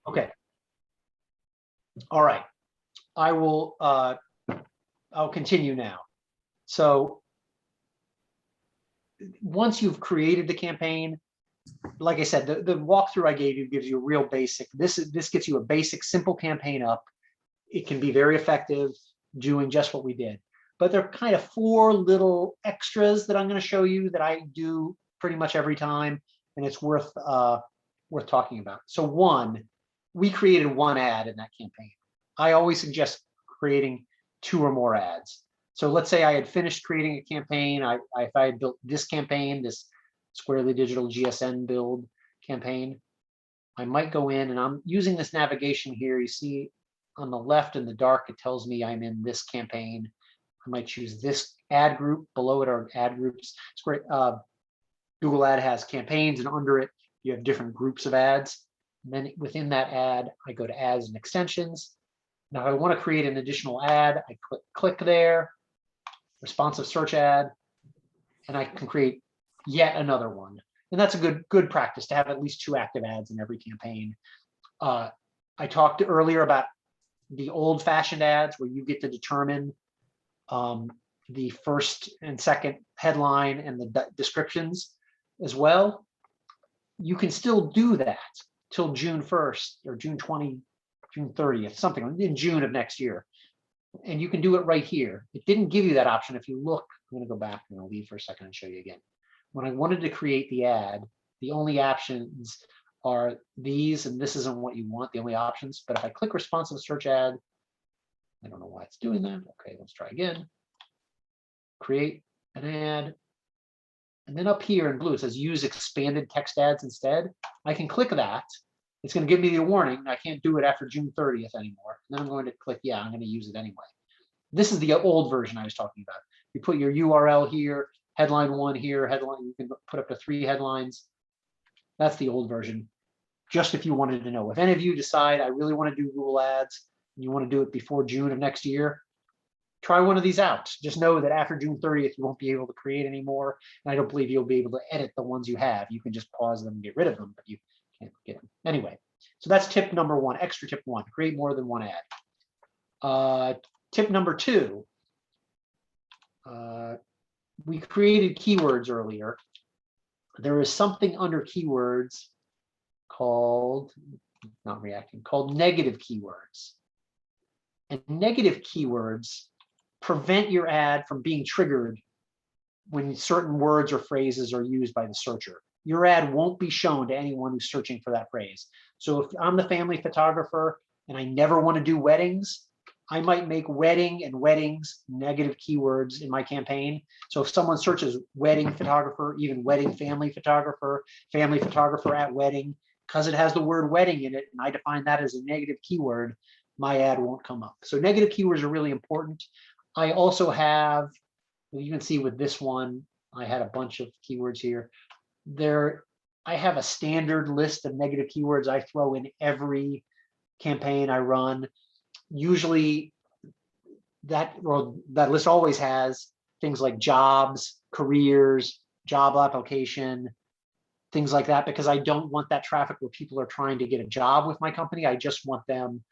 Okay. All right. I will, I'll continue now. So once you've created the campaign, like I said, the walkthrough I gave you gives you a real basic. This gets you a basic, simple campaign up. It can be very effective doing just what we did. But there are kind of 4 little extras that I'm going to show you that I do pretty much every time, and it's worth talking about. So 1, we created 1 ad in that campaign. I always suggest creating 2 or more ads. So let's say I had finished creating a campaign. If I had built this campaign, this Squarely Digital GSN build campaign, I might go in, and I'm using this navigation here. You see on the left in the dark, it tells me I'm in this campaign. I might choose this ad group. Below it are ad groups. It's great. Google Ad has campaigns, and under it, you have different groups of ads. And then within that ad, I go to ads and extensions. Now, if I want to create an additional ad, I click there, responsive search ad, and I can create yet another one. And that's a good practice to have at least 2 active ads in every campaign. I talked earlier about the old-fashioned ads where you get to determine the first and second headline and the descriptions as well. You can still do that till June 1st or June 30th, something in June of next year. And you can do it right here. It didn't give you that option. If you look, I'm going to go back and I'll leave for a second and show you again. When I wanted to create the ad, the only options are these, and this isn't what you want, the only options. But if I click responsive search ad, I don't know why it's doing that. Okay, let's try again. Create an ad. And then up here in blue, it says use expanded text ads instead. I can click that. It's going to give me the warning. I can't do it after June 30th anymore. And then I'm going to click, yeah, I'm going to use it anyway. This is the old version I was talking about. You put your URL here, headline 1 here, headline, you can put up to 3 headlines. That's the old version. Just if you wanted to know. If any of you decide I really want to do Google Ads, and you want to do it before June of next year, try one of these out. Just know that after June 30th, you won't be able to create anymore. And I don't believe you'll be able to edit the ones you have. You can just pause them and get rid of them, but you can't get them. Anyway, so that's tip number 1, extra tip 1, create more than 1 ad. Tip number 2, we created keywords earlier. There is something under keywords called, called negative keywords. And negative keywords prevent your ad from being triggered when certain words or phrases are used by the searcher. Your ad won't be shown to anyone who's searching for that phrase. So if I'm the family photographer and I never want to do weddings, I might make wedding and weddings negative keywords in my campaign. So if someone searches wedding photographer, even wedding family photographer at wedding, because it has the word wedding in it, and I define that as a negative keyword, my ad won't come up. So negative keywords are really important. I also have, you can see with this one, I had a bunch of keywords here. I have a standard list of negative keywords I throw in every campaign I run. Usually that list always has things like jobs, careers, job application, things like that, because I don't want that traffic where people are trying to get a job with my company. I just want them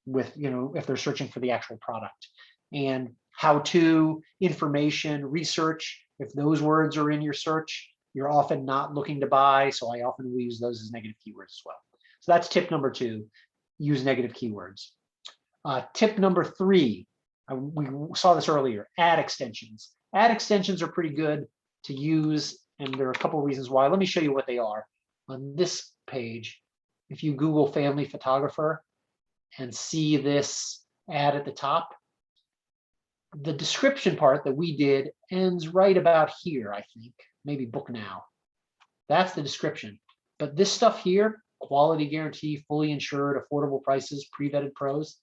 with, if they're searching for the actual product. And how-to, information, research, if those words are in your search, you're often not looking to buy. So I often will use those as negative keywords as well. So that's tip number 2, use negative keywords. Tip number 3, we saw this earlier, ad extensions. Ad extensions are pretty good to use, and there are a couple of reasons why. Let me show you what they are. On this page, if you Google family photographer and see this ad at the top, the description part that we did ends right about here, I think, maybe book now. That's the description. But this stuff here, quality guarantee, fully insured, affordable prices, pre-vetted pros,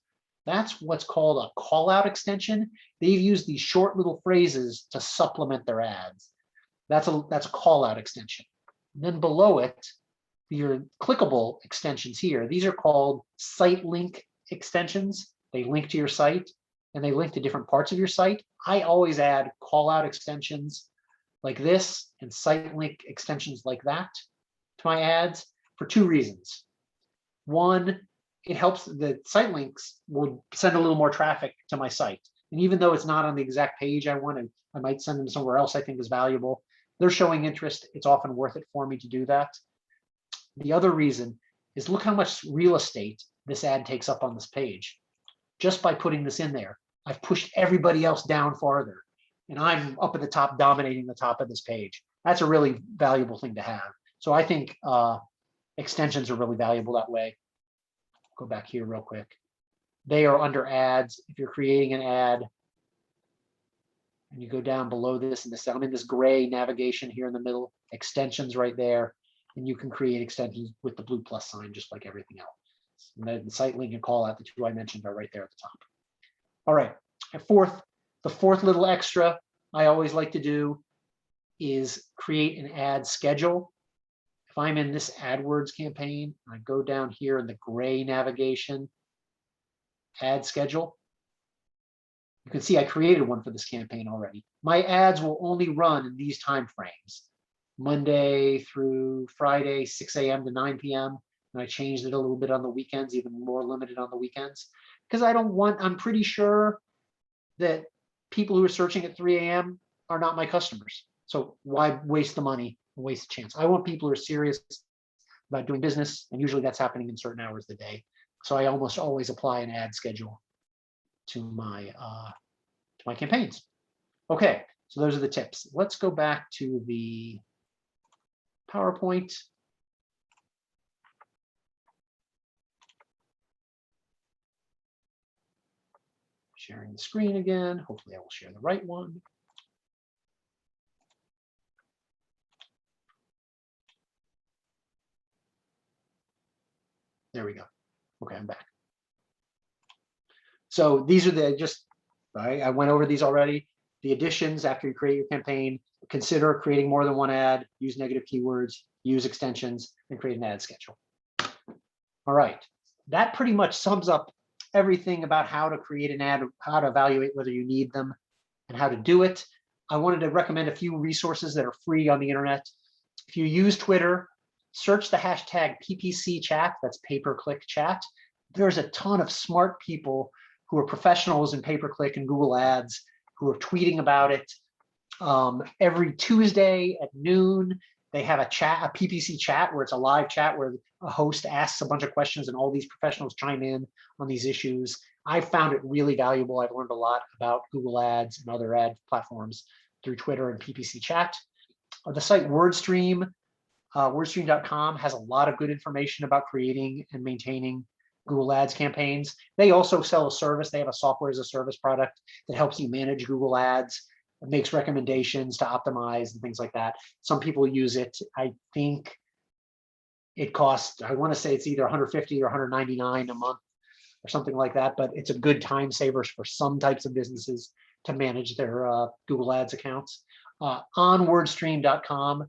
that's what's called a call out extension. They've used these short little phrases to supplement their ads. That's a call out extension. And then below it, your clickable extensions here, these are called site link extensions. They link to your site and they link to different parts of your site. I always add call out extensions like this and site link extensions like that to my ads for 2 reasons. One, it helps, the site links will send a little more traffic to my site. And even though it's not on the exact page I want, I might send them somewhere else I think is valuable. They're showing interest. It's often worth it for me to do that. The other reason is look how much real estate this ad takes up on this page. Just by putting this in there, I've pushed everybody else down farther. And I'm up at the top, dominating the top of this page. That's a really valuable thing to have. So I think extensions are really valuable that way. Go back here real quick. They are under ads. If you're creating an ad, and you go down below this, and I'm in this gray navigation here in the middle, extensions right there, and you can create extensions with the blue plus sign, just like everything else. And then the site link and call out, the two I mentioned, are right there at the top. All right, the fourth little extra I always like to do is create an ad schedule. If I'm in this AdWords campaign, I go down here in the gray navigation, ad schedule. You can see I created one for this campaign already. My ads will only run in these time frames, Monday through Friday, 6 a.m. to 9 p.m. And I changed it a little bit on the weekends, even more limited on the weekends, because I'm pretty sure that people who are searching at 3 a.m. are not my customers. So why waste the money and waste the chance? I want people who are serious about doing business, and usually that's happening in certain hours of the day. So I almost always apply an ad schedule to my campaigns. Okay, so those are the tips. Let's go back to the PowerPoint. Sharing the screen again. Hopefully I will share the right one. There we go. Okay, I'm back. So these are I went over these already. The additions after you create your campaign: consider creating more than one ad, use negative keywords, use extensions, and create an ad schedule. All right, that pretty much sums up everything about how to create an ad, how to evaluate whether you need them, and how to do it. I wanted to recommend a few resources that are free on the internet. If you use Twitter, search the hashtag PPC chat, that's pay-per-click chat. There's a ton of smart people who are professionals in pay-per-click and Google Ads who are tweeting about it. Every Tuesday at noon, they have a PPC chat, where it's a live chat where a host asks a bunch of questions and all these professionals chime in on these issues. I found it really valuable. I've learned a lot about Google Ads and other ad platforms through Twitter and PPC chat. The site WordStream, wordstream.com, has a lot of good information about creating and maintaining Google Ads campaigns. They also sell a service. They have a software as a service product that helps you manage Google Ads. It makes recommendations to optimize and things like that. Some people use it. I think it costs, I want to say it's either 150 or 199 a month or something like that, but it's a good time saver for some types of businesses to manage their Google Ads accounts. On wordstream.com,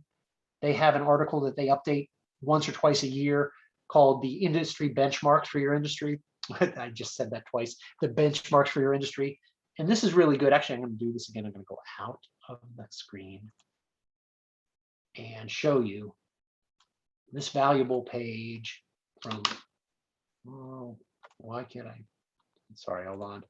they have an article that they update once or twice a year called the industry benchmarks for your industry. I just said that twice, the benchmarks for your industry. And this is really good. Actually, I'm going to do this again. I'm going to go out of that screen and show you this valuable page from, oh, why can't I? Sorry, hold on.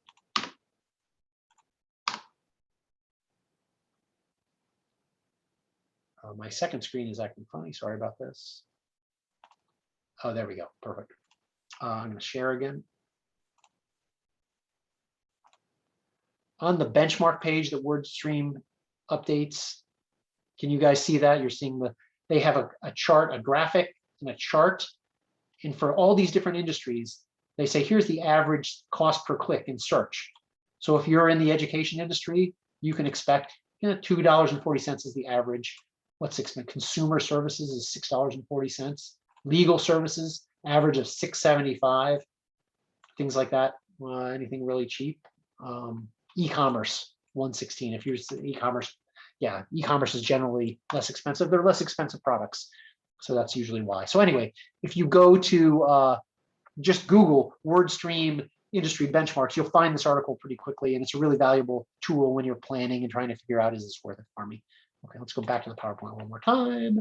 My second screen is acting funny. Sorry about this. Oh, there we go. Perfect. I'm going to share again. On the benchmark page that WordStream updates, can you guys see that? You're seeing they have a chart, a graphic and a chart. And for all these different industries, they say, here's the average cost per click in search. So if you're in the education industry, you can expect $2.40 is the average. What's expensive? Consumer services is $6.40. Legal services, average of $6.75. Things like that. Anything really cheap. E-commerce, $1.16. If you're e-commerce, yeah, e-commerce is generally less expensive. They're less expensive products. So that's usually why. So anyway, if you go to just Google WordStream industry benchmarks, you'll find this article pretty quickly. And it's a really valuable tool when you're planning and trying to figure out, is this worth it for me? Okay, let's go back to the PowerPoint one more time.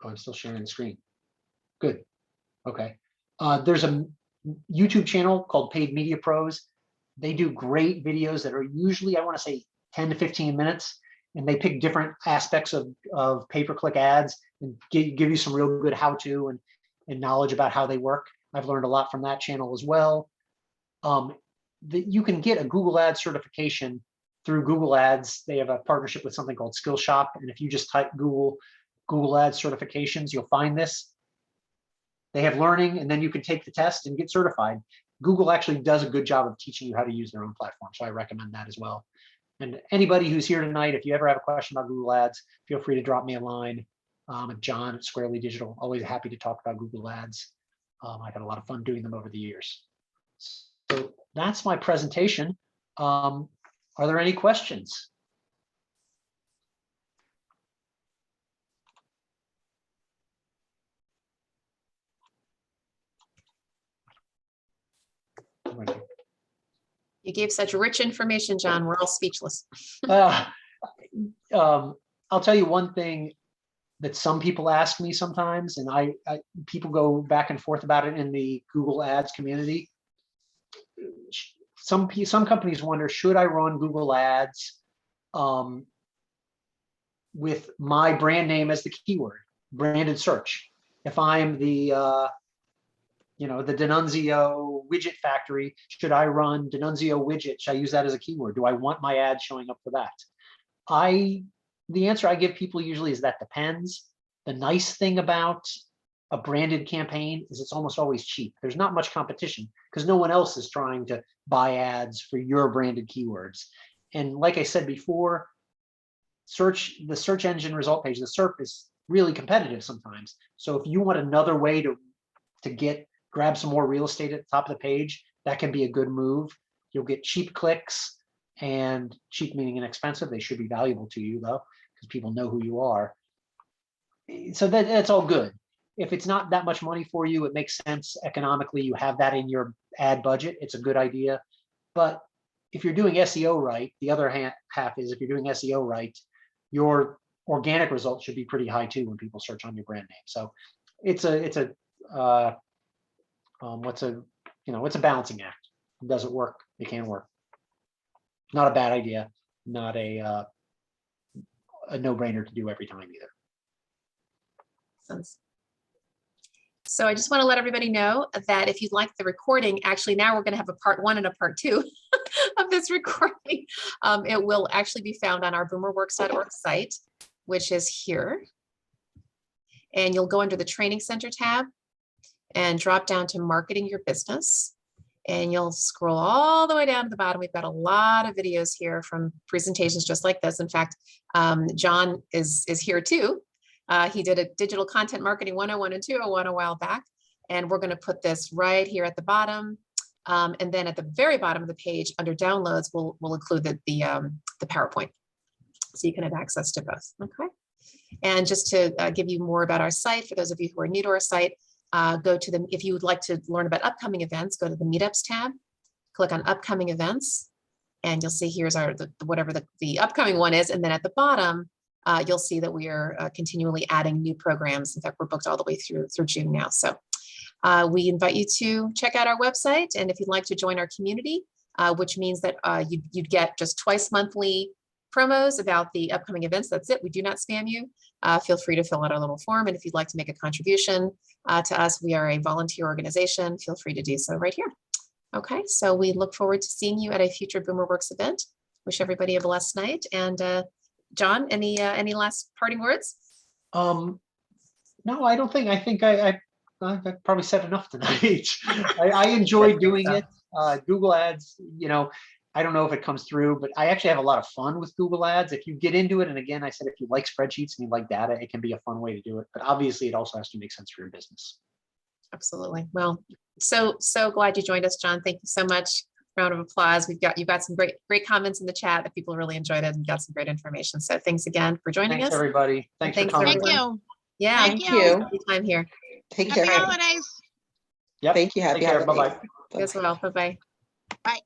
Oh, I'm still sharing the screen. Good. Okay. There's a YouTube channel called Paid Media Pros. They do great videos that are usually, I want to say, 10 to 15 minutes, and they pick different aspects of pay-per-click ads and give you some real good how-to and knowledge about how they work. I've learned a lot from that channel as well. You can get a Google Ads certification through Google Ads. They have a partnership with something called Skillshop, and if you just type Google Ads certifications, you'll find this. They have learning, and then you can take the test and get certified. Google actually does a good job of teaching you how to use their own platform, so I recommend that as well. And anybody who's here tonight, if you ever have a question about Google Ads, feel free to drop me a line. John at Squarely Digital, always happy to talk about Google Ads. I've had a lot of fun doing them over the years. So that's my presentation. Are there any questions? You gave such rich information, John. We're all speechless. I'll tell you one thing that some people ask me sometimes, and people go back and forth about it in the Google Ads community. Some companies wonder, should I run Google Ads with my brand name as the keyword, branded search? If I'm the the D'Annunzio widget factory, should I run D'Annunzio widget? Should I use that as a keyword? Do I want my ad showing up for that? The answer I give people usually is that depends. The nice thing about a branded campaign is it's almost always cheap. There's not much competition because no one else is trying to buy ads for your branded keywords. And like I said before, the search engine result page, the SERP, is really competitive sometimes. So if you want another way to grab some more real estate at the top of the page, that can be a good move. You'll get cheap clicks, and cheap meaning inexpensive. They should be valuable to you though, because people know who you are. So that's all good. If it's not that much money for you, it makes sense economically. You have that in your ad budget. It's a good idea. But if you're doing SEO right, the other half is if you're doing SEO right, your organic results should be pretty high too when people search on your brand name. So it's a balancing act. Does it work? It can work. Not a bad idea. Not a no-brainer to do every time either. So I just want to let everybody know that if you'd like the recording, actually now we're going to have a part 1 and a part 2 of this recording. It will actually be found on our boomerworks.org site, which is here. And you'll go under the Training Center tab and drop down to Marketing Your Business. And you'll scroll all the way down to the bottom. We've got a lot of videos here from presentations just like this. In fact, John is here too. He did a Digital Content Marketing 101 and 201 a while back. And we're going to put this right here at the bottom. And then at the very bottom of the page under downloads, we'll include the PowerPoint. So you can have access to both. Okay. And just to give you more about our site, for those of you who are new to our site, go to if you would like to learn about upcoming events, go to the Meetups tab, click on Upcoming Events, and you'll see here's whatever the upcoming one is. And then at the bottom, you'll see that we are continually adding new programs. In fact, we're booked all the way through June now. So we invite you to check out our website. And if you'd like to join our community, which means that you'd get just twice monthly promos about the upcoming events. That's it. We do not spam you. Feel free to fill out our little form. And if you'd like to make a contribution to us, we are a volunteer organization. Feel free to do so right here. Okay, so we look forward to seeing you at a future BoomerWorks event. Wish everybody a blessed night. And John, any last parting words? No, I don't think. I think I probably said enough tonight. I enjoyed doing it. Google Ads, I don't know if it comes through, but I actually have a lot of fun with Google Ads. If you get into it, and again, I said, if you like spreadsheets and you like data, it can be a fun way to do it. But obviously, it also has to make sense for your business. Absolutely. Well, so glad you joined us, John. Thank you so much. Round of applause. You've got some great comments in the chat that people really enjoyed it and got some great information. So thanks again for joining us. Everybody. Thanks for coming. Thank you. Yeah. Thank you. Time here. Take care. Happy holidays. Yep. Thank you. Happy holidays. Bye-bye. You as well. Bye-bye. Bye.